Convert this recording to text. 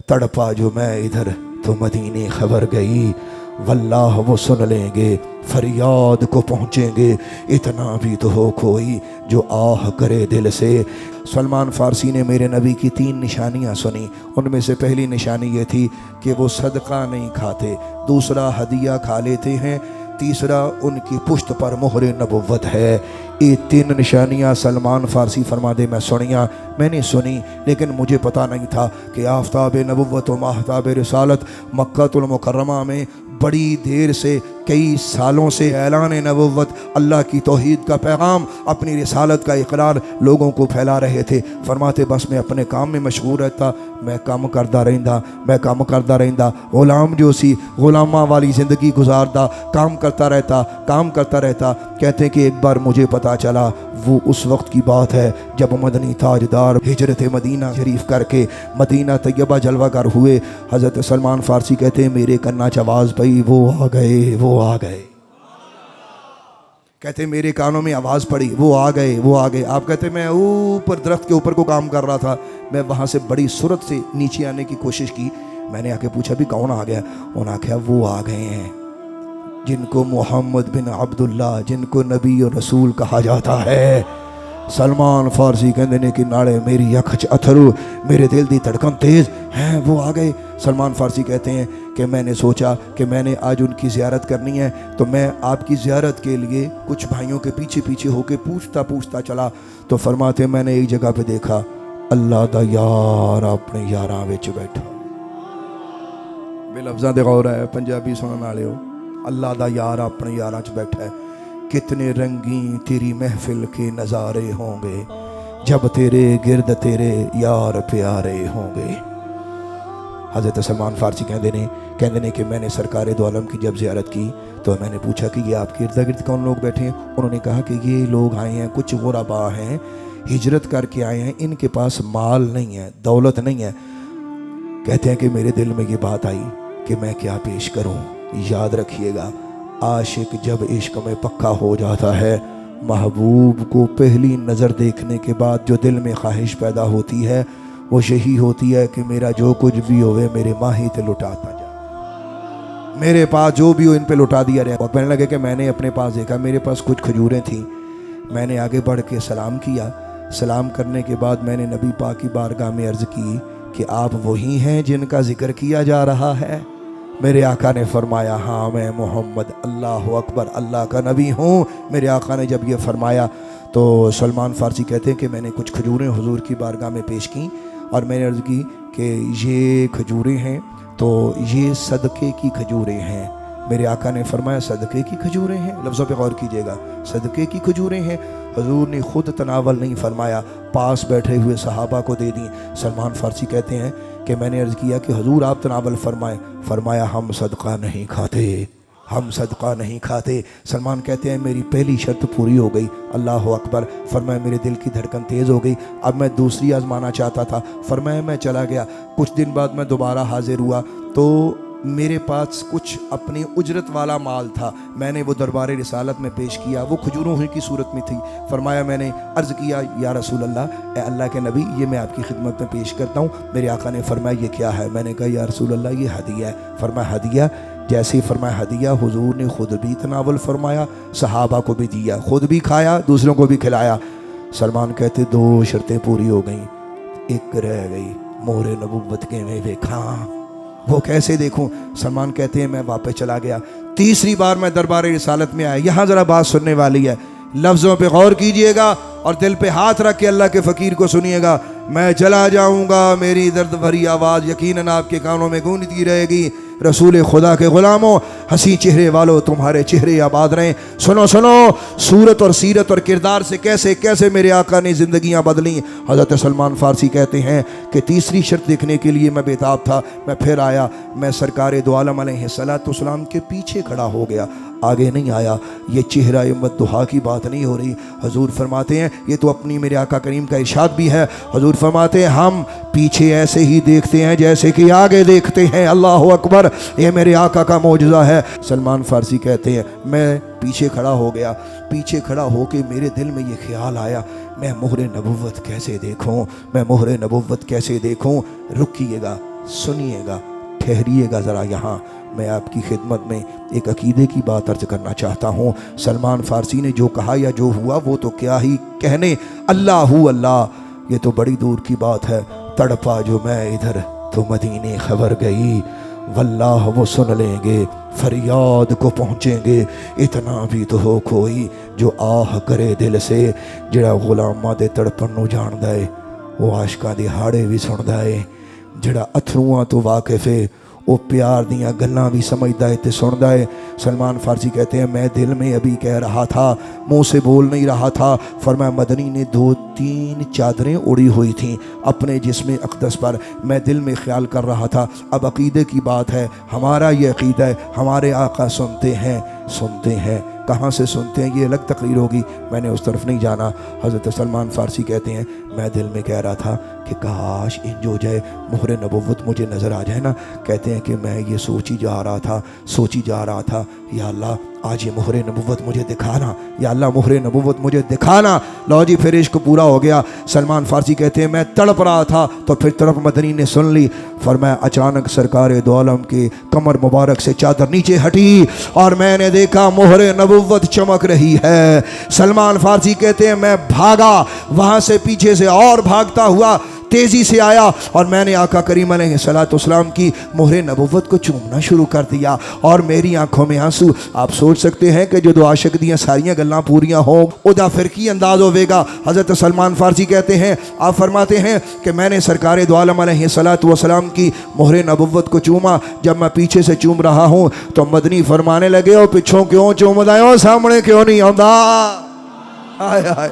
तड़पा जो मैं इधर तो मदीने खबर गई, वल्लाह वो सुन लेंगे फरियाद को पहुँचेंगे, इतना भी तो हो कोई जो आह करे दिल से। सलमान फ़ारसी ने मेरे नबी की 3 निशानियाँ सुनी। उनमें से पहली निशानी ये थी कि वो सदका नहीं खाते, दूसरा हदिया खा लेते हैं, तीसरा उनकी पुश्त पर मोहर नबुव्वत है। ये 3 निशानियाँ सलमान फ़ारसी फरमादे मैं सुनिया, मैंने सुनी, लेकिन मुझे पता नहीं था कि आफ्ताब नबुव्वत व महताब रिसालत मक्कातुल मुकर्रमा में बड़ी देर से, कई सालों से ऐलान नबुव्वत, अल्लाह की तौहीद का पैगाम, अपनी रिसालत का इकरार लोगों को फैला रहे थे। फरमाते बस मैं अपने काम में मशगूल रहता, मैं काम करता रहता, ग़ुलाम जो सी ग़ुलामा वाली ज़िंदगी गुजारता, काम करता रहता। कहते हैं कि एक बार मुझे पता चला, वो उस वक्त की बात है जब मदनी ताजदार हिजरत मदीना शरीफ करके मदीना तैयबा जलवागर हुए। हज़रत सलमान फ़ारसी कहते हैं मेरे कन्ना च आवाज़ पई, वो आ गए। कहते मेरे कानों में आवाज़ पड़ी, वो आ गए। आप कहते मैं ऊपर दरख्त के ऊपर को काम कर रहा था, मैं वहाँ से बड़ी सूरत से नीचे आने की कोशिश की। मैंने आके पूछा भी कौन आ गया? उन्होंने आख्या वो आ गए हैं जिनको मोहम्मद बिन अब्दुल्ला, जिनको नबी और रसूल कहा जाता है। सलमान फ़ारसी कहते ने कि नाले मेरी अख च अथरू, मेरे दिल दी धड़कन तेज़ हैं, वो आ गए। सलमान फ़ारसी कहते हैं कि मैंने सोचा कि मैंने आज उनकी ज़ियारत करनी है, तो मैं आपकी ज़ियारत के लिए कुछ भाइयों के पीछे होके पूछता चला, तो फरमाते मैंने एक जगह पे देखा अल्लाह दा यार अपने यारां विच बैठा। बेलफ्ज़ां दे गौर है, पंजाबी सुनने वाले हो, अल्लाह दा यार अपने यारां च बैठा है। कितने रंगी तेरी महफिल के नज़ारे होंगे जब तेरे गिरद तेरे यार प्यारे होंगे। हज़रत सलमान फ़ारसी कहते ने कि मैंने सरकार दो आलम की जब ज़ियारत की तो मैंने पूछा कि ये आपके इर्द गिर्द कौन लोग बैठे हैं? उन्होंने कहा कि ये लोग आए हैं, कुछ गुरबा हैं, हिजरत करके आए हैं, इनके पास माल नहीं है, दौलत नहीं है। कहते हैं कि मेरे दिल में ये बात आई कि मैं क्या पेश करूं। याद रखिएगा, आशिक जब इश्क में पक्का हो जाता है, महबूब को पहली नज़र देखने के बाद जो दिल में ख्वाहिश पैदा होती है वो यही होती है कि मेरा जो कुछ भी होवे मेरे माही ते लुटाता जा, मेरे पास जो भी हो इन पे लुटा दिया रहे। और कहने लगे कि मैंने अपने पास देखा, मेरे पास कुछ खजूरें थीं, मैंने आगे बढ़ के सलाम किया। सलाम करने के बाद मैंने नबी पाक की बारगाह में अर्ज़ की कि आप वही हैं जिनका ज़िक्र किया जा रहा है? मेरे आका ने फरमाया हाँ मैं मोहम्मद अल्लाह अकबर अल्लाह का नबी हूँ। मेरे आका ने जब ये फरमाया तो सलमान फ़ारसी कहते हैं कि मैंने कुछ खजूरें हुजूर की बारगाह में पेश की और मैंने अर्ज़ की कि ये खजूरें हैं तो ये सदक़े की खजूरें हैं। मेरे आका ने फरमाया सदक़े की खजूरें हैं, लफ्ज़ों पे गौर कीजिएगा, सदक़े की खजूरें हैं। हुजूर ने खुद तनावल नहीं फरमाया, पास बैठे हुए सहाबा को दे दी। सलमान फ़ारसी कहते हैं कि मैंने अर्ज़ किया कि हुजूर आप तनावल फरमाएं। फरमाया हम सदका नहीं खाते। सलमान कहते हैं मेरी पहली शर्त पूरी हो गई, अल्लाह अकबर। फरमाया मेरे दिल की धड़कन तेज़ हो गई, अब मैं दूसरी आजमाना चाहता था। फरमाया मैं चला गया, कुछ दिन बाद मैं दोबारा हाजिर हुआ तो मेरे पास कुछ अपनी उजरत वाला माल था, मैंने वो दरबार रिसालत में पेश किया, वो खजूरों ही की सूरत में थी। फरमाया मैंने अर्ज़ किया या रसूल अल्लाह, ए अल्लाह के नबी ये मैं आपकी खिदमत में पेश करता हूँ। मेरे आका ने फरमाया ये क्या है? मैंने कहा या रसूल अल्लाह ये हदिया है। फरमाया हदिया? जैसे ही फरमाया हदिया, हुजूर ने खुद भी तनावल फरमाया, सहाबा को भी दिया, खुद भी खाया, दूसरों को भी खिलाया। सलमान कहते 2 शर्तें पूरी हो गई, एक रह गई, मोहरे नबुव्वत के में देखा, वो कैसे देखूं? सलमान कहते हैं मैं वापस चला गया, तीसरी बार मैं दरबार रिसालत में आया। यहाँ ज़रा बात सुनने वाली है, लफ्ज़ों पे गौर कीजिएगा और दिल पे हाथ रख के अल्लाह के फ़कीर को सुनिएगा। मैं चला जाऊँगा, मेरी दर्द भरी आवाज़ यकीनन आपके कानों में गूंजती रहेगी। रसूल खुदा के ग़ुलामों, हंसी चेहरे वालों, तुम्हारे चेहरे आबाद रहें। सुनो सूरत और सीरत और किरदार से कैसे कैसे मेरे आका ने ज़िंदगियाँ बदली। हज़रत सलमान फ़ारसी कहते हैं कि तीसरी शर्त देखने के लिए मैं बेताब था, मैं फिर आया, मैं सरकार दो आलम अलैहिस्सलाम के पीछे खड़ा हो गया, आगे नहीं आया। ये चेहरा मद्दुहा की बात नहीं हो रही। हुजूर फरमाते हैं ये तो अपनी मेरे आका करीम का इरशाद भी है। हुजूर फरमाते हैं हम पीछे ऐसे ही देखते हैं जैसे कि आगे देखते हैं। अल्लाह अकबर, ये मेरे आका का मौजज़ा है। सलमान फ़ारसी कहते हैं मैं पीछे खड़ा हो गया, पीछे खड़ा होके मेरे दिल में ये ख्याल आया मैं मोहरे नबुव्वत कैसे देखूं, मैं मोहरे नबुव्वत कैसे देखूं। रुकिएगा, سنیے گا، ٹھہریے گا ذرا یہاں، میں آپ کی خدمت میں ایک عقیدے کی بات عرض کرنا چاہتا ہوں۔ سلمان فارسی نے جو کہا یا جو ہوا وہ تو کیا ہی کہنے، اللہ اللہ یہ تو بڑی دور کی بات ہے، تڑپا جو میں ادھر تو مدینے خبر گئی، واللہ وہ سن لیں گے فریاد کو پہنچیں گے، اتنا بھی تو ہو کوئی جو آہ کرے دل سے، جڑا غلاماں دے تڑپن نو جاندہ ہے وہ عاشقاں دی ہاڑے بھی سندا ہے، جڑا اتھرواں تو واقف ہے وہ پیار دیاں گلاں بھی سمجھدا ہے تے سندا ہے۔ سلمان فارسی کہتے ہیں میں دل میں ابھی کہہ رہا تھا، منہ سے بول نہیں رہا تھا، فرمایا مدنی نے 2-3 چادریں اڑی ہوئی تھیں اپنے جسم اقدس پر، میں دل میں خیال کر رہا تھا اب عقیدے کی بات ہے، ہمارا یہ عقیدہ ہے، ہمارے آقا سنتے ہیں، کہاں سے سنتے ہیں یہ الگ تقریر ہوگی، میں نے اس طرف نہیں جانا۔ حضرت سلمان فارسی کہتے ہیں میں دل میں کہہ رہا تھا کہ کاش انج ہو جائے مہر نبوت مجھے نظر آ جائے نا، کہتے ہیں کہ میں یہ سوچی جا رہا تھا یا اللہ آج یہ مہر نبوت مجھے دکھانا، یا اللہ مہر نبوت مجھے دکھانا۔ لو جی پھر عشق پورا ہو گیا۔ سلمان فارسی کہتے ہیں میں تڑپ رہا تھا تو پھر طرف مدنی نے سن لی، فرمایا اچانک سرکار دو عالم کے کمر مبارک سے چادر نیچے ہٹی اور میں نے دیکھا مہر نبوت چمک رہی ہے۔ سلمان فارسی کہتے ہیں میں بھاگا، وہاں سے پیچھے سے اور بھاگتا ہوا تیزی سے آیا اور میں نے آقا کریم علیہ الصلوۃ والسلام کی مہر نبوت کو چومنا شروع کر دیا اور میری آنکھوں میں آنسو۔ آپ سوچ سکتے ہیں کہ جو دو عاشق دیاں ساریاں گلاں پوریاں ہوں ادا پھر کی انداز ہوے گا۔ حضرت سلمان فارسی کہتے ہیں آپ فرماتے ہیں کہ میں نے سرکار دو عالم علیہ الصلوۃ والسلام کی مہر نبوت کو چوما، جب میں پیچھے سے چوم رہا ہوں تو مدنی فرمانے لگے او پچھوں کیوں چوم دے ہو، سامنے کیوں نہیں آندا؟ ہائے ہائے